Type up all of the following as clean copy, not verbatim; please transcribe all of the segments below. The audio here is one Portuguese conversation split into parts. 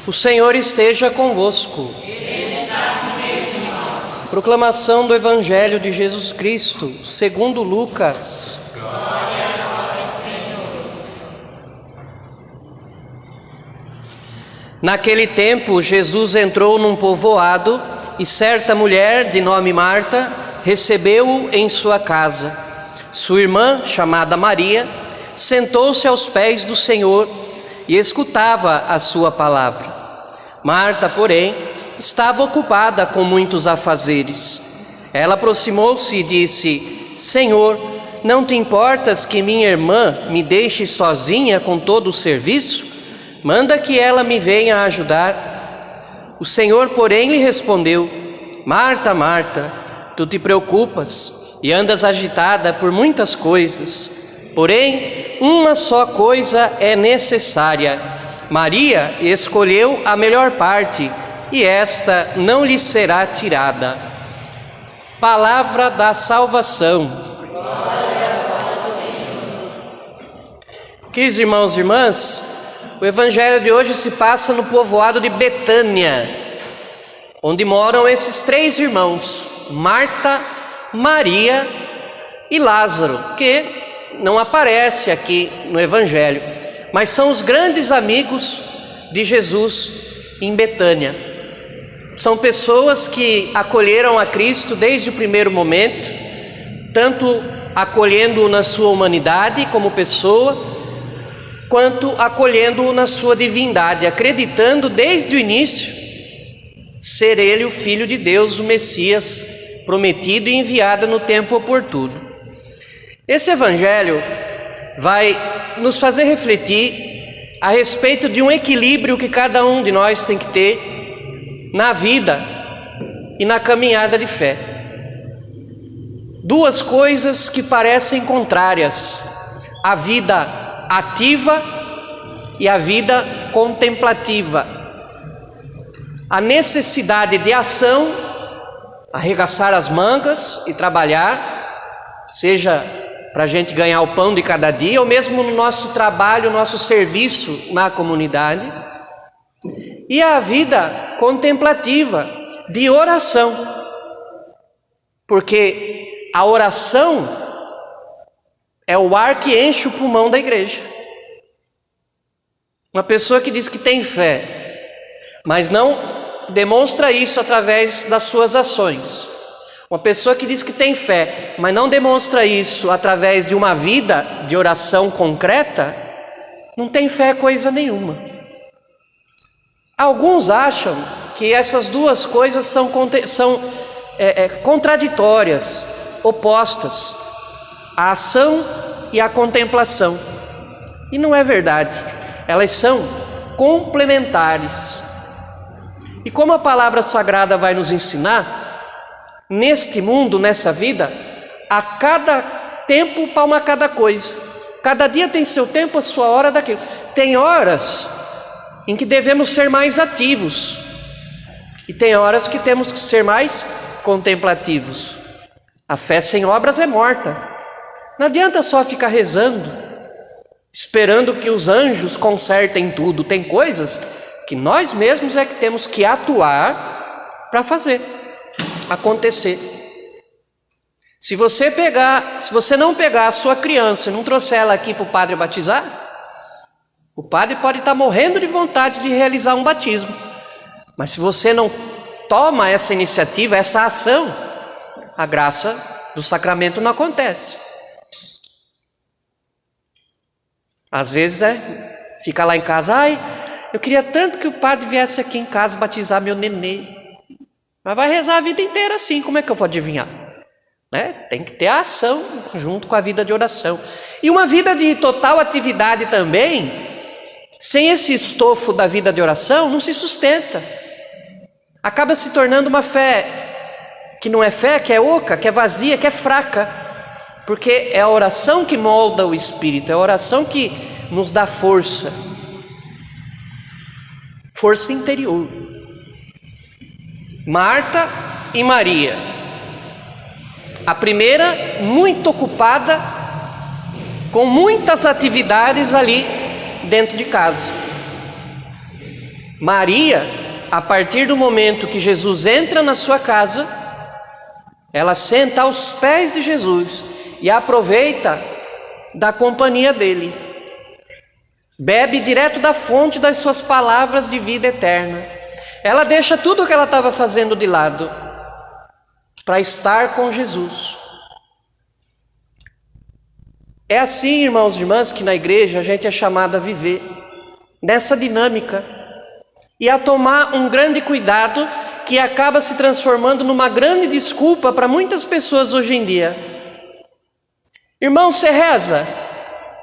O Senhor esteja convosco. Ele está no meio de nós. Proclamação do Evangelho de Jesus Cristo, segundo Lucas. Glória a vós, Senhor. Naquele tempo, Jesus entrou num povoado e certa mulher, de nome Marta, recebeu-o em sua casa. Sua irmã, chamada Maria, sentou-se aos pés do Senhor e escutava a sua palavra. Marta, porém, estava ocupada com muitos afazeres. Ela aproximou-se e disse: Senhor, não te importas que minha irmã me deixe sozinha com todo o serviço? Manda que ela me venha ajudar. O Senhor, porém, lhe respondeu: Marta, Marta, tu te preocupas e andas agitada por muitas coisas. Porém, uma só coisa é necessária. Maria escolheu a melhor parte, e esta não lhe será tirada. Palavra da salvação. Queridos irmãos e irmãs, o Evangelho de hoje se passa no povoado de Betânia, onde moram esses três irmãos, Marta, Maria e Lázaro, que não aparece aqui no Evangelho, mas são os grandes amigos de Jesus em Betânia. São pessoas que acolheram a Cristo desde o primeiro momento, tanto acolhendo-o na sua humanidade como pessoa, quanto acolhendo-o na sua divindade, acreditando desde o início ser ele o Filho de Deus, o Messias prometido e enviado no tempo oportuno. Esse Evangelho vai nos fazer refletir a respeito de um equilíbrio que cada um de nós tem que ter na vida e na caminhada de fé. Duas coisas que parecem contrárias: a vida ativa e a vida contemplativa. A necessidade de ação, arregaçar as mangas e trabalhar, seja para a gente ganhar o pão de cada dia, ou mesmo no nosso trabalho, nosso serviço na comunidade. E a vida contemplativa, de oração, porque a oração é o ar que enche o pulmão da igreja. Uma pessoa que diz que tem fé, mas não demonstra isso através das suas ações. Uma pessoa que diz que tem fé, mas não demonstra isso através de uma vida de oração concreta, não tem fé coisa nenhuma. Alguns acham que essas duas coisas são contraditórias, opostas, a ação e a contemplação. E não é verdade, elas são complementares. E como a palavra sagrada vai nos ensinar, neste mundo, nessa vida, a cada tempo para cada coisa. Cada dia tem seu tempo, a sua hora daquilo. Tem horas em que devemos ser mais ativos, e tem horas que temos que ser mais contemplativos. A fé sem obras é morta. Não adianta só ficar rezando, esperando que os anjos consertem tudo. Tem coisas que nós mesmos é que temos que atuar para fazer acontecer. Se você não pegar a sua criança e não trouxer ela aqui para o padre batizar, o padre pode estar morrendo de vontade de realizar um batismo, mas se você não toma essa iniciativa, essa ação, a graça do sacramento não acontece. Às vezes fica lá em casa: ai, eu queria tanto que o padre viesse aqui em casa batizar meu nenê. Mas vai rezar a vida inteira assim, como é que eu vou adivinhar? Tem que ter a ação junto com a vida de oração. E uma vida de total atividade também, sem esse estofo da vida de oração, não se sustenta. Acaba se tornando uma fé que não é fé, que é oca, que é vazia, que é fraca. Porque é a oração que molda o espírito, é a oração que nos dá força. Força interior. Marta e Maria. A primeira muito ocupada com muitas atividades ali dentro de casa. Maria, a partir do momento que Jesus entra na sua casa, ela senta aos pés de Jesus e aproveita da companhia dele. Bebe direto da fonte das suas palavras de vida eterna. Ela deixa tudo o que ela estava fazendo de lado para estar com Jesus. É assim, irmãos e irmãs, que na igreja a gente é chamado a viver nessa dinâmica e a tomar um grande cuidado que acaba se transformando numa grande desculpa para muitas pessoas hoje em dia. Irmão, você reza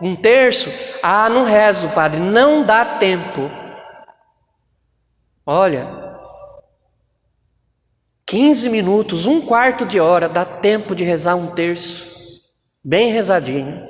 um terço? Ah, não rezo, padre, não dá tempo. Olha, 15 minutos, um quarto de hora, dá tempo de rezar um terço, bem rezadinho.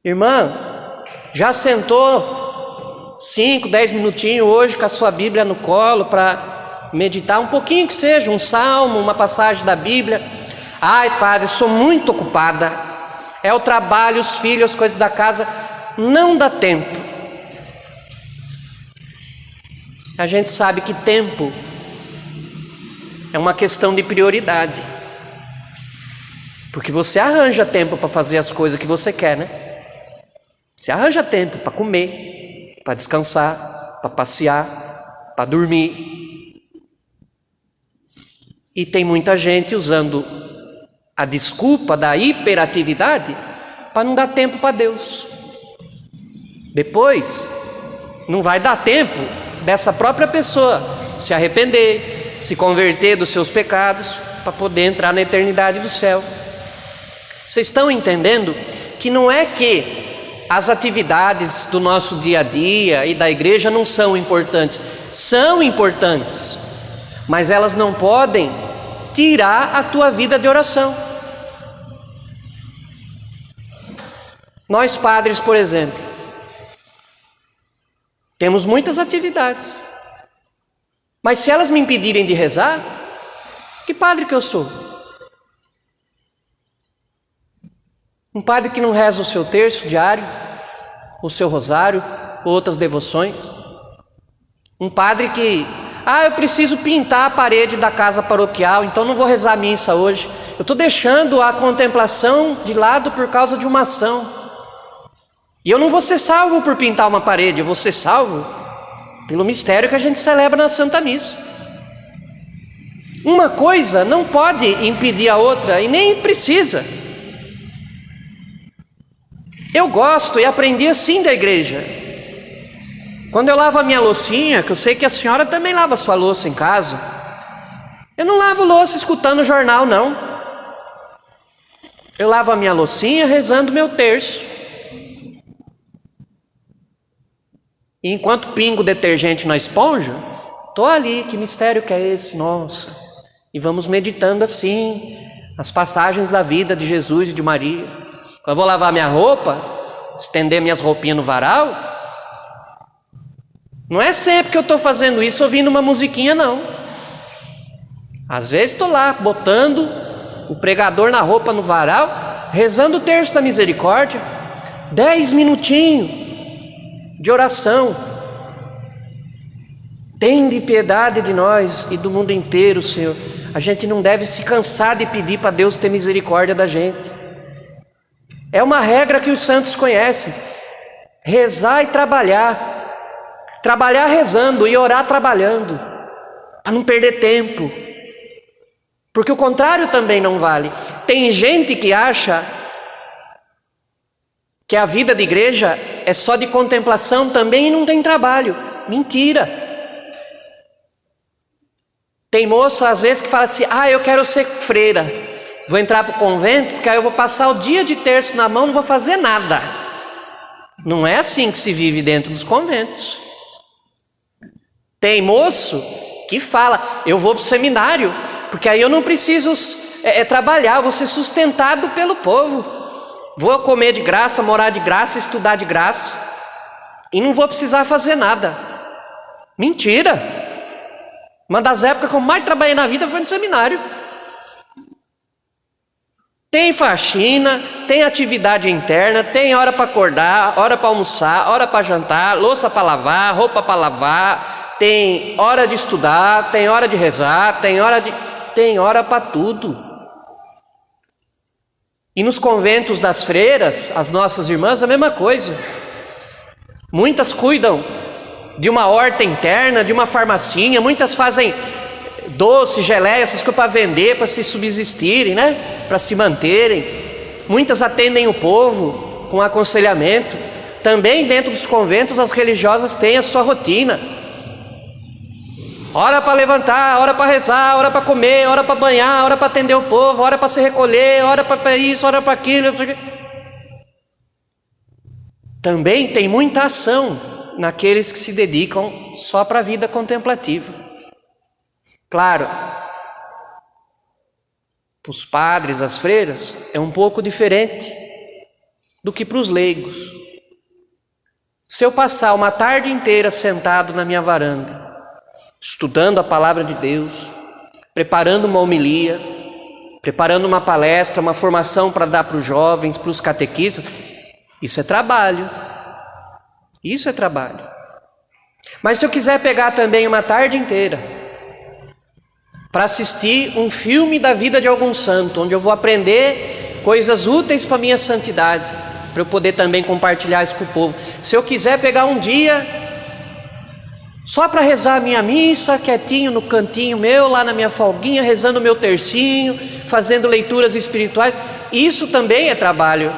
Irmã, já sentou 5, 10 minutinhos hoje com a sua Bíblia no colo para meditar um pouquinho que seja, um salmo, uma passagem da Bíblia? Ai, padre, sou muito ocupada, é o trabalho, os filhos, as coisas da casa, não dá tempo. A gente sabe que tempo é uma questão de prioridade, porque você arranja tempo para fazer as coisas que você quer, né? Você arranja tempo para comer, para descansar, para passear, para dormir. E tem muita gente usando a desculpa da hiperatividade para não dar tempo para Deus. Depois, não vai dar tempo dessa própria pessoa se arrepender, se converter dos seus pecados, para poder entrar na eternidade do céu. Vocês estão entendendo que não é que as atividades do nosso dia a dia e da igreja não são importantes. São importantes, mas elas não podem tirar a tua vida de oração. Nós padres, por exemplo, temos muitas atividades, mas se elas me impedirem de rezar, que padre que eu sou? Um padre que não reza o seu terço diário, o seu rosário, outras devoções. Um padre que, eu preciso pintar a parede da casa paroquial, então não vou rezar a missa hoje. Eu estou deixando a contemplação de lado por causa de uma ação. E eu não vou ser salvo por pintar uma parede, eu vou ser salvo pelo mistério que a gente celebra na Santa Missa. Uma coisa não pode impedir a outra e nem precisa. Eu gosto e aprendi assim da igreja. Quando eu lavo a minha loucinha, que eu sei que a senhora também lava a sua louça em casa, eu não lavo louça escutando o jornal, não. Eu lavo a minha loucinha rezando meu terço. E enquanto pingo detergente na esponja, estou ali, que mistério que é esse? Nossa! E vamos meditando assim, as passagens da vida de Jesus e de Maria. Quando eu vou lavar minha roupa, estender minhas roupinhas no varal, não é sempre que eu estou fazendo isso ouvindo uma musiquinha, não. Às vezes estou lá, botando o pregador na roupa no varal, rezando o terço da misericórdia, 10 minutinhos de oração. Tende piedade de nós e do mundo inteiro, Senhor. A gente não deve se cansar de pedir para Deus ter misericórdia da gente. É uma regra que os santos conhecem: rezar e trabalhar. Trabalhar rezando e orar trabalhando, para não perder tempo, porque o contrário também não vale. Tem gente que acha que a vida de igreja é só de contemplação também e não tem trabalho. Mentira. Tem moça às vezes que fala assim: eu quero ser freira, vou entrar para o convento, porque aí eu vou passar o dia de terço na mão, não vou fazer nada. Não é assim que se vive dentro dos conventos. Tem moço que fala: eu vou para o seminário, porque aí eu não preciso trabalhar, vou ser sustentado pelo povo. Vou comer de graça, morar de graça, estudar de graça, e não vou precisar fazer nada. Mentira! Uma das épocas que eu mais trabalhei na vida foi no seminário. Tem faxina, tem atividade interna, tem hora para acordar, hora para almoçar, hora para jantar, louça para lavar, roupa para lavar, tem hora de estudar, tem hora de rezar, tem hora para tudo. E nos conventos das freiras, as nossas irmãs, a mesma coisa. Muitas cuidam de uma horta interna, de uma farmacinha, muitas fazem doce, geleia, essas coisas para vender, para se subsistirem, né? Para se manterem. Muitas atendem o povo com aconselhamento. Também dentro dos conventos as religiosas têm a sua rotina. Hora para levantar, hora para rezar, hora para comer, hora para banhar, hora para atender o povo, hora para se recolher, hora para isso, hora para aquilo. Também tem muita ação naqueles que se dedicam só para a vida contemplativa. Claro, para os padres, as freiras, é um pouco diferente do que para os leigos. Se eu passar uma tarde inteira sentado na minha varanda, estudando a palavra de Deus, preparando uma homilia, preparando uma palestra, uma formação para dar para os jovens, para os catequistas, isso é trabalho. Isso é trabalho. Mas se eu quiser pegar também uma tarde inteira para assistir um filme da vida de algum santo, onde eu vou aprender coisas úteis para a minha santidade, para eu poder também compartilhar isso com o povo. Se eu quiser pegar um dia só para rezar a minha missa, quietinho no cantinho meu, lá na minha folguinha, rezando o meu tercinho, fazendo leituras espirituais, isso também é trabalho,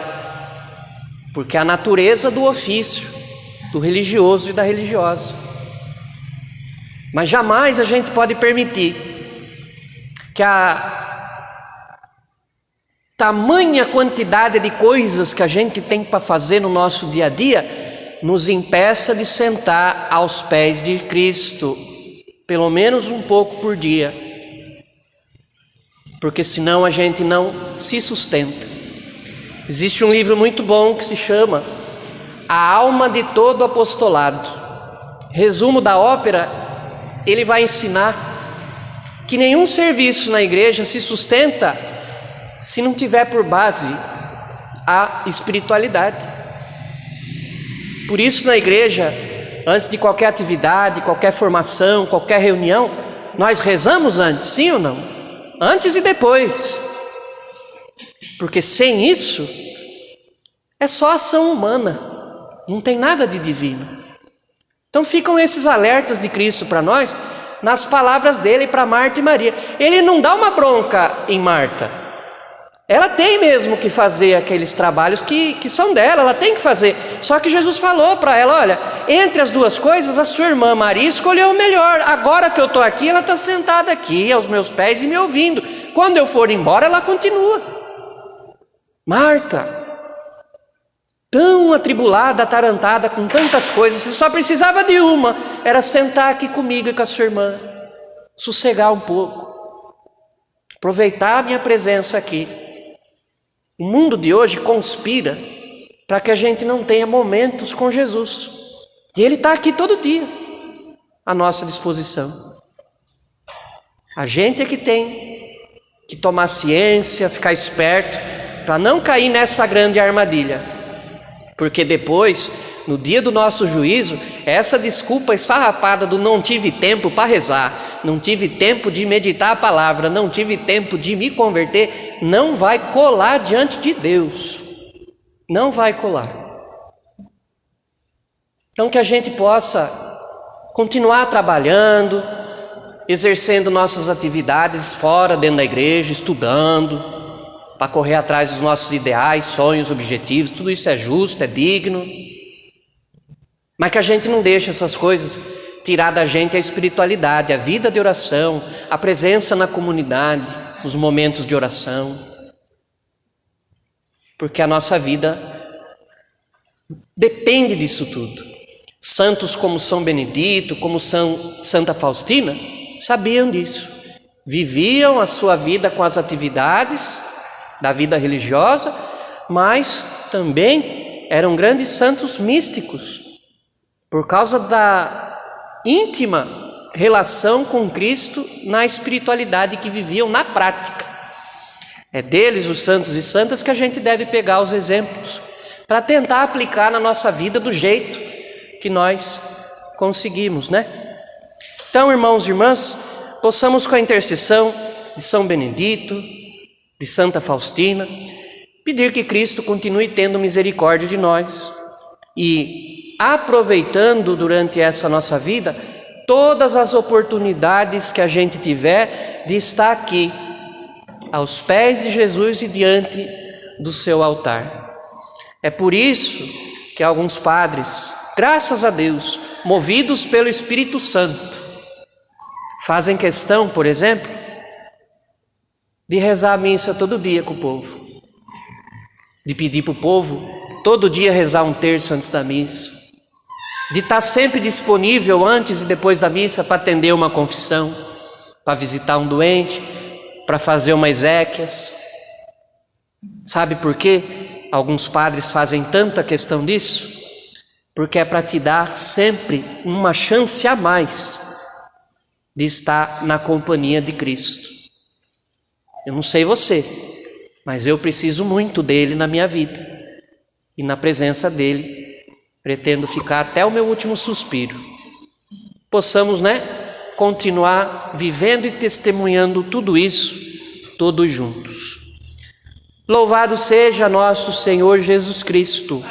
porque é a natureza do ofício, do religioso e da religiosa. Mas jamais a gente pode permitir que a tamanha quantidade de coisas que a gente tem para fazer no nosso dia a dia nos impeça de sentar aos pés de Cristo, pelo menos um pouco por dia, porque senão a gente não se sustenta. Existe um livro muito bom que se chama A Alma de Todo Apostolado. Resumo da ópera, ele vai ensinar que nenhum serviço na igreja se sustenta se não tiver por base a espiritualidade. Por isso, na igreja, antes de qualquer atividade, qualquer formação, qualquer reunião, nós rezamos antes, sim ou não? Antes e depois. Porque sem isso, é só ação humana, não tem nada de divino. Então ficam esses alertas de Cristo para nós, nas palavras dele para Marta e Maria. Ele não dá uma bronca em Marta. Ela tem mesmo que fazer aqueles trabalhos que são dela, ela tem que fazer. Só que Jesus falou para ela, olha, entre as duas coisas, a sua irmã Maria escolheu o melhor. Agora que eu estou aqui, ela está sentada aqui aos meus pés e me ouvindo. Quando eu for embora, ela continua. Marta, tão atribulada, atarantada com tantas coisas, você só precisava de uma, era sentar aqui comigo e com a sua irmã, sossegar um pouco, aproveitar a minha presença aqui. O mundo de hoje conspira para que a gente não tenha momentos com Jesus, e Ele está aqui todo dia, à nossa disposição. A gente é que tem que tomar ciência, ficar esperto, para não cair nessa grande armadilha. Porque depois, no dia do nosso juízo, essa desculpa esfarrapada do não tive tempo para rezar, não tive tempo de meditar a palavra, não tive tempo de me converter, não vai colar diante de Deus. Não vai colar. Então que a gente possa continuar trabalhando, exercendo nossas atividades fora, dentro da igreja, estudando, para correr atrás dos nossos ideais, sonhos, objetivos, tudo isso é justo, é digno, mas que a gente não deixe essas coisas tirar da gente a espiritualidade, a vida de oração, a presença na comunidade, os momentos de oração, porque a nossa vida depende disso tudo. Santos como São Benedito, como Santa Faustina, sabiam disso, viviam a sua vida com as atividades da vida religiosa, mas também eram grandes santos místicos, por causa da íntima relação com Cristo na espiritualidade que viviam na prática. É deles, os santos e santas, que a gente deve pegar os exemplos para tentar aplicar na nossa vida do jeito que nós conseguimos, né? Então, irmãos e irmãs, possamos, com a intercessão de São Benedito, de Santa Faustina, pedir que Cristo continue tendo misericórdia de nós e aproveitando durante essa nossa vida todas as oportunidades que a gente tiver de estar aqui, aos pés de Jesus e diante do seu altar. É por isso que alguns padres, graças a Deus, movidos pelo Espírito Santo, fazem questão, por exemplo, de rezar a missa todo dia com o povo, de pedir para o povo todo dia rezar um terço antes da missa, de estar sempre disponível antes e depois da missa para atender uma confissão, para visitar um doente, para fazer uma exéquias. Sabe por quê? Alguns padres fazem tanta questão disso, porque é para te dar sempre uma chance a mais de estar na companhia de Cristo. Eu não sei você, mas eu preciso muito dele na minha vida, e na presença dele pretendo ficar até o meu último suspiro. Possamos, continuar vivendo e testemunhando tudo isso, todos juntos. Louvado seja nosso Senhor Jesus Cristo.